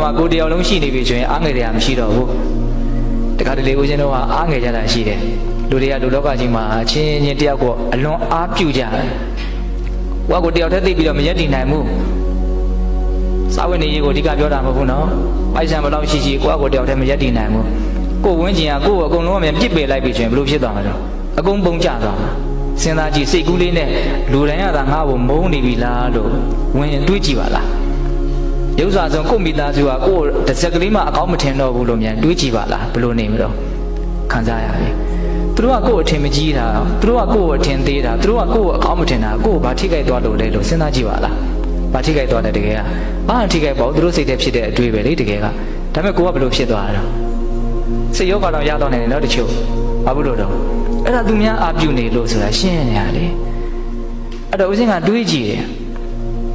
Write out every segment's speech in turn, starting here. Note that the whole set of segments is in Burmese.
မှာကိုတရားလုံးရှိနေပြီဆိုရင်အားငယ်တရားမရှိတော့ဘူးတခါတလေဦးဇင်းတို့ကအားငယ်ကြတာရှိတယ်လူတွေကလူလောကကြီးမှာချင်းချင်းတယောက်ကိုအလွန်အားပြုကြတယ်ကိုကကိုတယောက်တည်းသိပြီးတော့မရက်တည်နိုင်ဘူးစာဝတ်နေရေးကိုအဓိကပြောတာမဟုတ်ဘူးနော်ပိုက်ဆံဘလောက်ရှိရှိကိုကကိုတယောက်တည်းမရက်တည်နိုင်ဘူးကိုဝင်းကျင်ကကိုကိုအကုန်လုံးအမြင်ပြစ်ပယ်လိုက်ပြီဆိုရင်ဘယ်လိုဖြစ်သွားမှာလဲအကုန်ပုံကျသွားမှာစဉ်းစားကြည့်စိတ်ကူးလေးနဲ့လူတိုင်းကသာငါ့ကိုမုန်းနေပြီလားလို့ဝင်တွေးကြည့်ပါလားရုပ်စာဆုံးကိုမိသားစုကကိုတစ်စက်ကလေးမှအကောင်းမထင်တော့ဘူးလို့မြန်တွေးကြည့်ပါလားဘယ်လိုနေမလို့ခံစားရပြီသူတို့ကကိုအထင်မကြီးတာသူတို့ကကိုအထင်သေးတာသူတို့ကကိုအကောင်းမထင်တာကိုဘာထိခိုက်သွားလို့လဲလို့စဉ်းစားကြည့်ပါလားဘာထိခိုက်သွားတယ်တကယ်ကဘာထိခိုက်ပေါ့သူတို့စိတ်ထဲဖြစ်တဲ့အတွေ့ပဲလေတကယ်ကဒါပေမဲ့ကိုကဘယ်လိုဖြစ်သွားတာစိတ်ရောကတော့ရတော့နေတယ်နော်တချို့ဘာလို့တော့အဲ့ဒါသူများအာပြုနေလို့ဆိုတာရှင်းနေရတယ်အဲ့တော့ဦးစင်းကတွေးကြည့်တယ်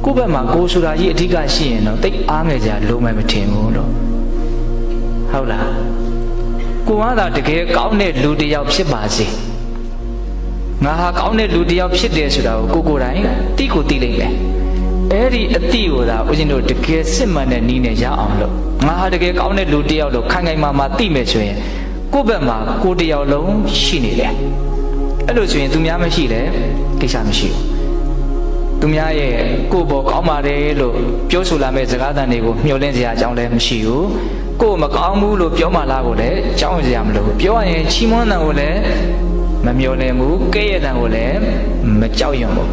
ကိုယ့်ဘက်မှာကိုယ်ဆိုတာကြီးအဓိကရှိရင်တော့တိတ်အားငယ်ကြလုံးမယ်မထင်ဘူးလို့ဟုတ်လားကိုကသာတကယ်ကောင်းတဲ့လူတစ်ယောက်ဖြစ်ပါစေငါဟာကောင်းတဲ့လူတစ်ယောက်ဖြစ်တယ်ဆိုတာကိုကိုယ်တိုင်သိကိုသိလိမ့်မယ်အဲ့ဒီအတိကိုသာဦးဇင်းတို့တကယ်စစ်မှန်တဲ့နည်းနဲ့ရအောင်လို့ငါဟာတကယ်ကောင်းတဲ့လူတစ်ယောက်လို့ခိုင်ခိုင်မာမာသိမယ်ဆိုရင်ကိုယ့်ဘက်မှာကိုယ်တစ်ယောက်လုံးရှိနေတယ်အဲ့လိုဆိုရင်သူများမရှိလဲကိစ္စမရှိဘူးသူများရဲ့ကိုယ့်ဘောကောင်းပါတယ်လို့ပြောဆိုလာမဲ့စကားသံတွေကိုမျှော်လင့်စရာအကြောင်းလည်းမရှိဘူးကိုယ်မကောင်းဘူးလို့ပြောမှလားကိုလည်းကြောက်စရာမလိုဘူးပြောရရင်ချီးမွမ်းတဲ့ကိုလည်းမမျှော်လင့်ဘူးကဲ့ရဲ့တဲ့ကိုလည်းမကြောက်ရွံ့ဘူး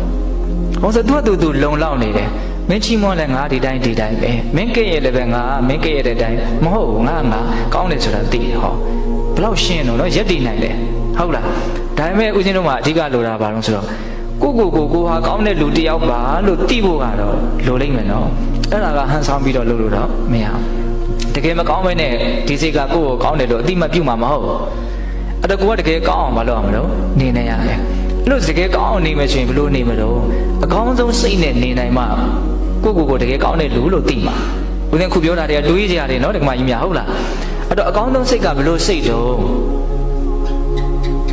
ဟောဆိုသူလုံလောက်နေတယ်မင်းချီးမွမ်းလဲငါဒီတိုင်းပဲမင်းကဲ့ရဲ့လည်းပဲငါမင်းကဲ့ရဲ့တဲ့အတိုင်းမဟုတ်ဘူးငါကောင်းတယ်ဆိုတာသိတယ်ဟောဘလောက်ရှင်းတော့နော်ရက်တည်နိုင်တယ်ဟုတ်လားဒါပေမဲ့ဦးဇင်းတို့မှာအဓိကလိုတာဘာလို့ဆိုတော့ကိုဟာကောင်းတဲ့လူတစ်ယောက်ပါလို့သိဖို့ကတော့လိုလိမ့်မယ်နော်အဲ့ဒါကဟန်ဆောင်ပြီးတော့လို့တော့မရဘူးတကယ်မကောင်းပဲနဲ့ဒီစိတ်ကကိုယ့်ကိုကောင်းတယ်လို့အတိမပြုတ်မှာမဟုတ်ဘူးအဲ့တော့ကိုကတကယ်ကောင်းအောင်မလုပ်အောင်မလို့နေနေရတယ်အဲ့လိုတကယ်ကောင်းအောင်နေမယ်ဆိုရင်ဘယ်လိုနေမလို့အကောင်းဆုံးစိတ်နဲ့နေနိုင်မှကိုတကယ်ကောင်းတဲ့လူလို့သိမှာဦးဇင်းခုပြောတာတွေကတွေးကြရတယ်နော်ဒီကမကြီးများဟုတ်လားအဲ့တော့အကောင်းဆုံးစိတ်ကဘယ်လိုစိတ်တော့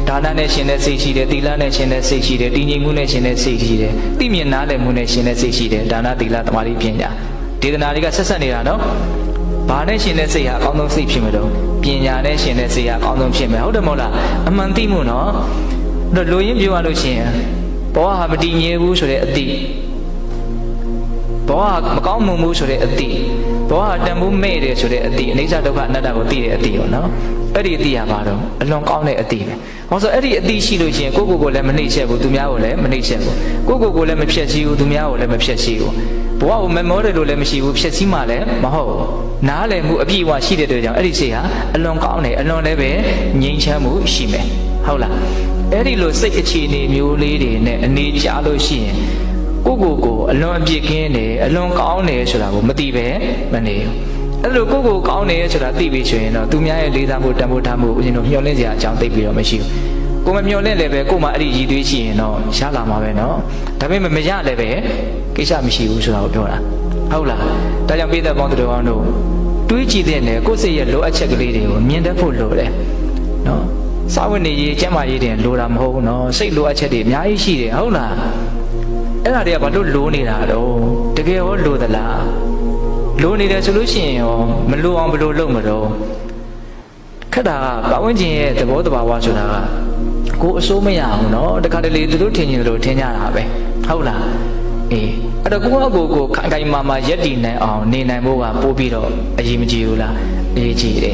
ဒါနနဲ့ရှင်တဲ့စိတ်ရှိတယ်သီလနဲ့ရှင်တဲ့စိတ်ရှိတယ်တည်ငြိမ်မှုနဲ့ရှင်တဲ့စိတ်ရှိတယ်သိမြင်နားလည်မှုနဲ့ရှင်တဲ့စိတ်ရှိတယ်ဒါနသီလသမာဓိပညာဒေသနာတွေကဆက်ဆက်နေတာနော်ဘာနဲ့ရှင်တဲ့စိတ်ဟာအကောင်းဆုံးစိတ်ဖြစ်မှာတော့ပညာနဲ့ရှင်တဲ့စိတ်ဟာအကောင်းဆုံးဖြစ်မယ်ဟုတ်တယ်မဟုတ်လားအမှန်သိမှုနော်အဲ့တော့လူရင်းပြောရလို့ရှိရင်ဘောဟာမတည်ငြိမ်ဘူးဆိုတဲ့အတိဘောဟာမကောင်းမှုဆိုတဲ့အတိဘောဟာတန်ဖိုးမဲ့တယ်ဆိုတဲ့အတိအနိစ္စဒုက္ခအနတ္တကိုသိတဲ့အတိရောနော်အဲ့ဒီအတိရပါတော့အလွန်ကောင်းတဲ့အတိပဲဟောဆိုအဲ့ဒီအတိရှိလို့ရှိရင်ကိုလည်းမနှိမ့်ချက်ဘူးသူများကိုလည်းမနှိမ့်ချက်ဘူးကိုလည်းမဖြက်စီးဘူးသူများကိုလည်းမဖြက်စီးဘူးဘဝကိုမမောတယ်လို့လည်းမရှိဘူးဖြက်စီးမှလည်းမဟုတ်ဘူးနားလည်မှုအပြည့်အဝရှိတဲ့အတွက်ကြောင့်အဲ့ဒီစိတ်ဟာအလွန်ကောင်းတယ်အလွန်လည်းပဲငြိမ်းချမ်းမှုရှိမယ်ဟုတ်လားအဲ့ဒီလိုစိတ်အခြေအနေမျိုးလေးတွေနဲ့အနေချလို့ရှိရင်ကိုအလွန်အပြည့်ကင်းတယ်အလွန်ကောင်းတယ်ဆိုတာကိုမသိပဲမနေဘူးအဲ့လိုကိုကောင်းတယ်ဆိုတာသိပြီဆိုရင်တော့သူများရဲ့လေးစားမှုတန်ဖိုးထားမှုဦးဇင်းတို့မျှော်လင့်စရာအကြောင်းသိပြီးတော့မရှိဘူးကိုမမျှော်လင့်လည်းပဲကိုမှအဲ့ဒီရည်သွေးရှိရင်တော့ရလာမှာပဲနော်ဒါပေမဲ့မရလည်းပဲကိစ္စမရှိဘူးဆိုတာကိုပြောတာဟုတ်လားဒါကြောင့်ပြည်သက်ပေါင်းတို့အောင်တို့တွေးကြည့်တဲ့နဲ့ကိုယ့်စိတ်ရဲ့လိုအပ်ချက်ကလေးတွေကိုမြင်တတ်ဖို့လိုတယ်နော်စာဝတ်နေရေးကျန်းမာရေးတွေလိုတာမဟုတ်ဘူးနော်စိတ်လိုအပ်ချက်တွေအများကြီးရှိတယ်ဟုတ်လားအဲ့ဒါတွေကဘာလို့လိုနေတာတော့တကယ်ရောလိုသလားလိုနေတယ်ဆိုလို့ရှိရင်ရောမလိုအောင်ဘယ်လိုလုပ်မလို့ခက်တာကပတ်ဝန်းကျင်ရဲ့သဘောတဘာဝဆိုတာကကိုအစိုးမရအောင်နော်တခါတလေသူတို့ထင်ကြတယ်လို့ထင်ကြတာပဲဟုတ်လားအေးအဲ့တော့ကိုခိုင်ခိုင်မာမာရက်တည်နိုင်အောင်နေနိုင်ဖို့ကပို့ပြီးတော့အရေးမကြီးဘူးလားအရေးကြီးတယ်